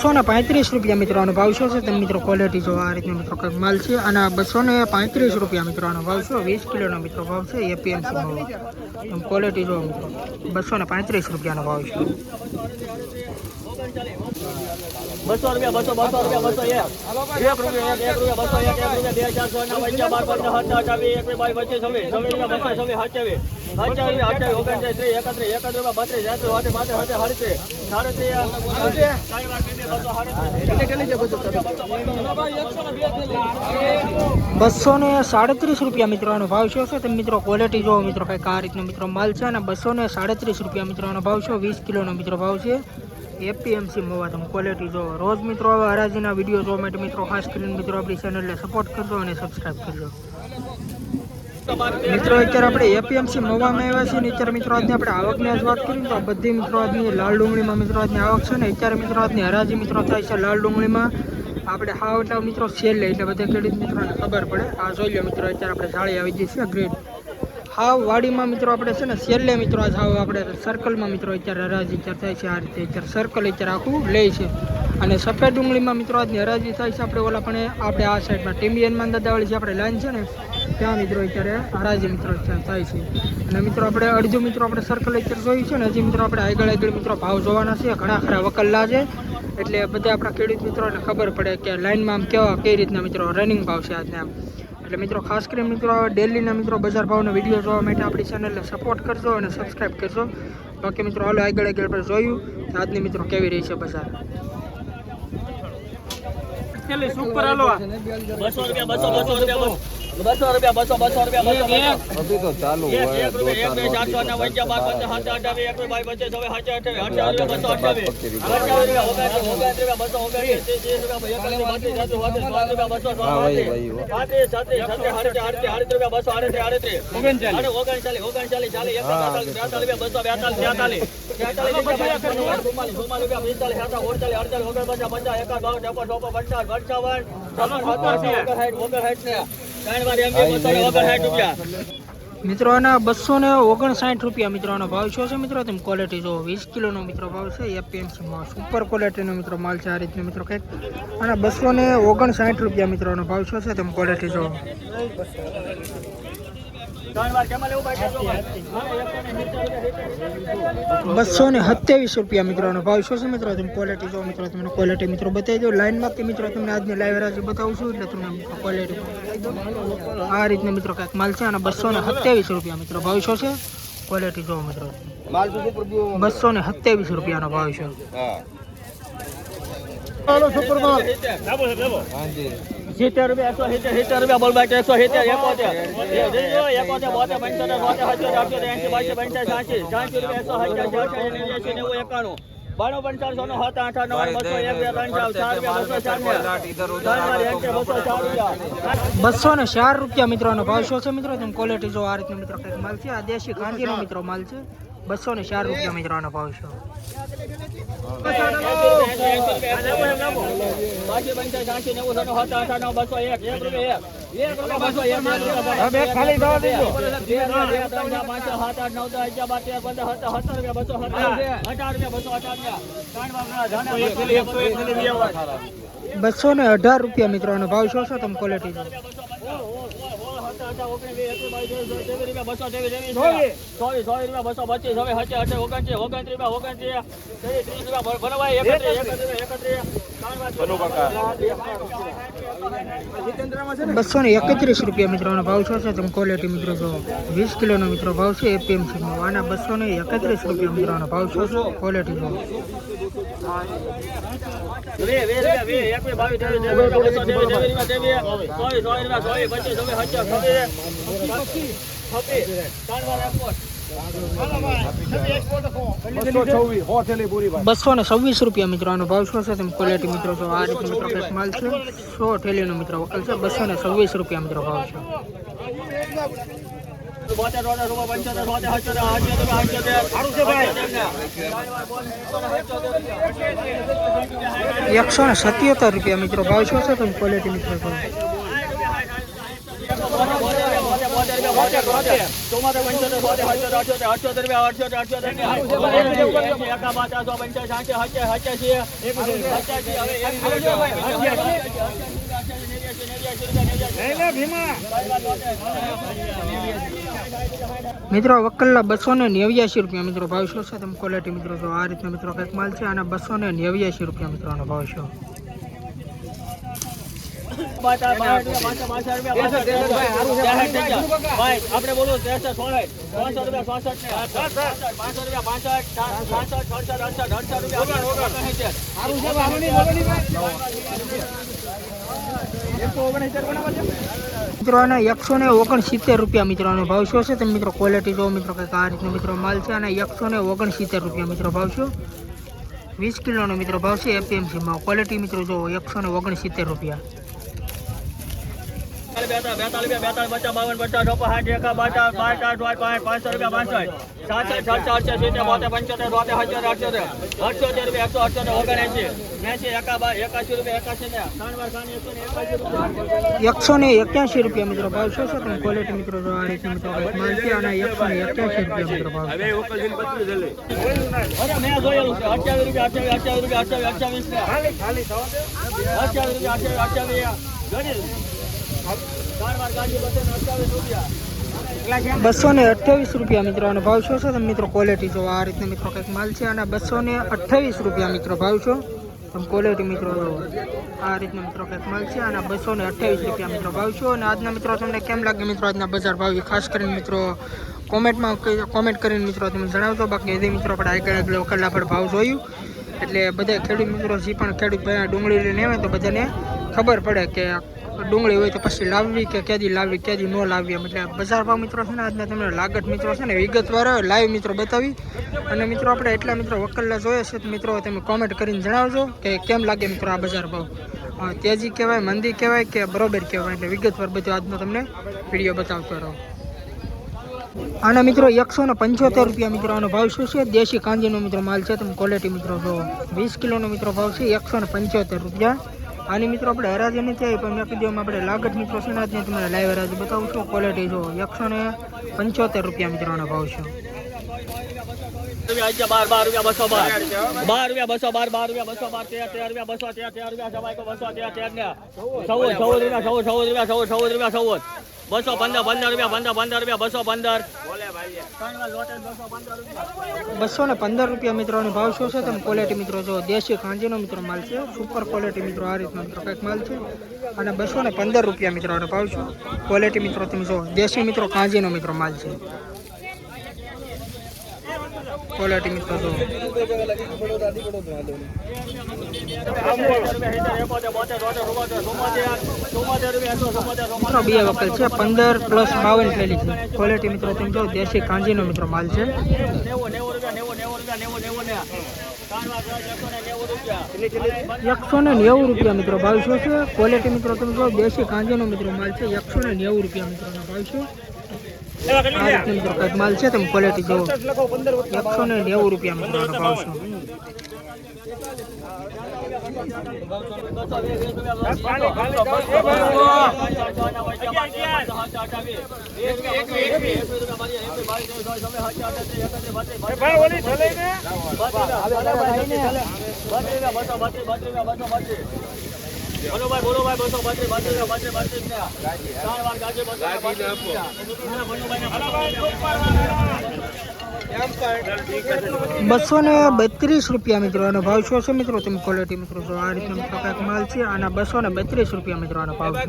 ₹235 મિત્રોનો ભાવ છે તમે મિત્રો ક્વોલિટી જો આ રીતનો મિત્રો કંઈક માલ છે અને ₹235 મિત્રોનો ભાવ છે 20 કિલોનો મિત્રો ભાવ છે એપીએમસી તમે ક્વોલિટી જો મિત્રો ₹235 ભાવ છે ₹237 મિત્રોનો ભાવ છે તમે મિત્રો ક્વોલિટી જો મિત્રો કંઈક આ રીતનો મિત્રો માલ છે અને ₹237 મિત્રોનો ભાવ છે 20 કિલોનો મિત્રો ભાવ છે એપીએમસી મોવા તમે ક્વોલિટી જો રોજ મિત્રો આવા હરાજીના વિડીયો જોવા માટે મિત્રો ખાસ કરીને મિત્રો આપણી ચેનલને સપોર્ટ કરજો અને સબસ્ક્રાઈબ કરજો મિત્રો અત્યારે આપણે એપીએમસી મોવામાં આવ્યા છીએ અને અત્યારે મિત્રો આજની આપણે આવકની જ વાત કરીએ તો આ બધી મિત્રો આજની લાલ ડુંગળીમાં મિત્રો આજની આવક છે ને અત્યારે મિત્રો આજની હરાજી મિત્રો થાય છે લાલ ડુંગળીમાં આપણે હાવ મિત્રો સેલ લે એટલે બધા ખેડૂત મિત્રોને ખબર પડે આ જોઈ લો મિત્રો અત્યારે આપણે જાળી આવી જઈએ છીએ ગ્રેડ હાવ વાડીમાં મિત્રો આપણે છે ને સેલે મિત્રો આજ હાવ આપણે સર્કલમાં મિત્રો અત્યારે હરાજી અત્યારે થાય છે આ રીતે અત્યારે સર્કલ અત્યારે આખું લે છે અને સફેદ ડુંગળીમાં મિત્રો આજની હરાજી થાય છે આપણે ઓલા પણ આપણે આ સાઈડમાં ટીમ્બિયનમાં દાદાવાળી જે આપણે લાઈન છે ને ત્યાં મિત્રો અત્યારે હરાજી મિત્રો થાય છે અને મિત્રો આપણે અડધું મિત્રો આપણે સર્કલ અત્યારે જોયું છે ને હજી મિત્રો આપણે આગળ મિત્રો ભાવ જોવાના છે ઘણા ખરા વકલ્લા છે એટલે બધા આપણા ખેડૂત મિત્રોને ખબર પડે કે લાઈનમાં આમ કઈ રીતના મિત્રો રનિંગ ભાવ છે આજને આમ એટલે મિત્રો ખાસ કરીને મિત્રો ડેલીના મિત્રો બજાર ભાવનો વિડીયો જોવા માટે આપણી ચેનલને સપોર્ટ કરજો અને સબસ્ક્રાઈબ કરજો બાકી મિત્રો હાલો આગળ આપણે જોયું કે આજની મિત્રો કેવી રહી છે બજાર સુપર હાલો अभी तो चालू हुआ है 2 મિત્રોના ₹259 મિત્રોનો ભાવ છે મિત્રો તમે ક્વોલિટી જો 20 કિલોનો મિત્રો ભાવ છે એપીએમસીમાં સુપર ક્વોલિટીનો મિત્રો માલ છે આ રીતનો મિત્રો કંઈક અને ₹259 મિત્રોનો ભાવ છે તમે ક્વોલિટી જો ₹227 મિત્રોનો ભાવ છે મિત્રો તમે ક્વોલિટી જો મિત્રો તમને ક્વોલિટી મિત્રો બતાવી દો લાઈનમાં કે મિત્રો તમને આજની લાઈવ હરાજી બતાવું છું એટલે તમને ક્વોલિટી આ રીતના મિત્રો કંઈક માલ છે અને ₹227 મિત્રો ભાવ છે ક્વોલિટી જો મિત્રો ₹227 ભાવ છે ₹70 બોલ બાકી 204 મિત્રોનો ભાવ છે મિત્રો તમે ક્વોલિટી જો આ રીતનો મિત્રો કંઈક માલ છે આ દેશી ગાંધીનો મિત્રો માલ છે ₹204 મિત્રોનો ભાવ છે ₹218 મિત્રોનો ભાવ છે તમે ક્વોલિટી ₹231 મિત્રોનો ભાવ છે તમે ક્વોલિટી મિત્રો જો 20 કિલોનો મિત્રો ભાવ છે એપીએમસી આના ₹231 મિત્રોનો ભાવ છે ક્વોલિટી જો ₹226 મિત્રોનો ભાવ છે તમે ક્વોલિટી મિત્રો છો આ રીતે મિત્રો કંઈક માલ છે 100 થેલીનો મિત્રો વકલ છે ₹226 મિત્રો ભાવ છે 177 મિત્રો ભાવ છે તમે ક્વોલિટી મિત્રો મિત્રો વકલ્લા 289 રૂપિયા મિત્રો ભાવ શું છે તમે ક્વોલિટી મિત્રો જો આ રીતના મિત્રો કંઈક માલ છે અને 289 રૂપિયા મિત્રોનો ભાવ છે. આપણે બોલો મિત્રો આના 169 રૂપિયા મિત્રોનો ભાવ શું છે તમે મિત્રો ક્વોલિટી જો મિત્રો કંઈક આ રીતનો મિત્રો માલ છે અને 169 રૂપિયા મિત્રો ભાવ છે. 20 કિલોનો મિત્રો ભાવ છે એપીએમસી માં ક્વોલિટી મિત્રો જો 169 રૂપિયા. 181 રૂપિયા મિત્રો ભાવ શું છે તમે ક્વોલિટી મિત્રો જો આ રીતનો મિત્રો માલ છે અને 181 રૂપિયા મિત્રો ભાવ છે. 228 રૂપિયા મિત્રો અને ભાવ શું છે તમે મિત્રો ક્વોલિટી જો આ રીતના મિત્રો કંઈક માલ છે અને 228 રૂપિયા મિત્રો ભાવ છો તમે ક્વોલિટી મિત્રો આ રીતના મિત્રો કંઈક માલ છે અને 228 રૂપિયા મિત્રો ભાવ છો. અને આજના મિત્રો તમને કેમ લાગે મિત્રો આજના બજાર ભાવ ખાસ કરીને મિત્રો કોમેન્ટ કરીને મિત્રો તમે જણાવજો. બાકી એ મિત્રો આપણે આગળ વકલ્લા પર ભાવ જોયું એટલે બધા ખેડૂત મિત્રો જે પણ ખેડૂત ભાઈ ડુંગળી લઈને આવે તો બધાને ખબર પડે કે ડુંગળી હોય તો પછી લાવવી કે ક્યાંથી લાવવી ક્યાંથી ન લાવવી એમ. એટલે બજાર ભાવ મિત્રો છે ને આજના તમને લાગત મિત્રો છે ને વિગતવાર લાઈવ મિત્રો બતાવી અને મિત્રો આપણે એટલા મિત્રો વકલ્લા જોઈએ છે તો મિત્રો તમે કોમેન્ટ કરીને જણાવજો કે કેમ લાગે મિત્રો આ બજાર ભાવ તેજી કહેવાય મંદી કહેવાય કે બરોબર કહેવાય. એટલે વિગતવાર બધું આજનો તમને વિડીયો બતાવતો રહો. આના મિત્રો 175 રૂપિયા મિત્રો આનો ભાવ શું છે દેશી કાંજીનો મિત્રો માલ છે તમે ક્વોલિટી મિત્રો જો 20 કિલોનો મિત્રો ભાવ છે 175 રૂપિયા. આની મિત્રો આપણે હરાજી નથી આવી પણ મેં કીધું આપણે લાગત મિત્રો છે ને આજને તમને લાઈવ હરાજી બતાવું છું. ક્વોલિટી જો 175 રૂપિયા મિત્રોનો ભાવ છે. 215 રૂપિયા મિત્રોનો ભાવ શું છે તમે ક્વોલિટી મિત્રો જો દેશી કાંજીનો મિત્રો માલ છે સુપર ક્વોલિટી મિત્રો આ રીતનો મિત્રો કંઈક માલ છે અને 215 રૂપિયા મિત્રોનો ભાવ છે. ક્વોલિટી મિત્રો તમે જો દેશી મિત્રો કાંજીનો મિત્રો માલ છે ક્વોલિટી મિત્રો જો બે વકલ છે 15 + 52 થયેલી છે. ક્વોલિટી મિત્રો તમે જો દેશી કાંજીનો મિત્રો માલ છે 190 રૂપિયા મિત્રો ભાવ શું છે. ક્વોલિટી મિત્રો તમે જો દેશી કાંજીનો મિત્રો માલ છે 190 રૂપિયા મિત્રોનો ભાવ છે. આ રીતનો મિત્રો કંઈક માલ છે તમે ક્વોલિટી જો 190 રૂપિયા મિત્રોનો ભાવ છે. બોલો ભાઈ 232 રૂપિયા મિત્રો આનો ભાવ શું છે મિત્રો તમે ક્વોલિટી મિત્રો જો આ રીતનો મિત્રો કંઈક માલ છે આના 232 રૂપિયા મિત્રો આનો ભાવ છે.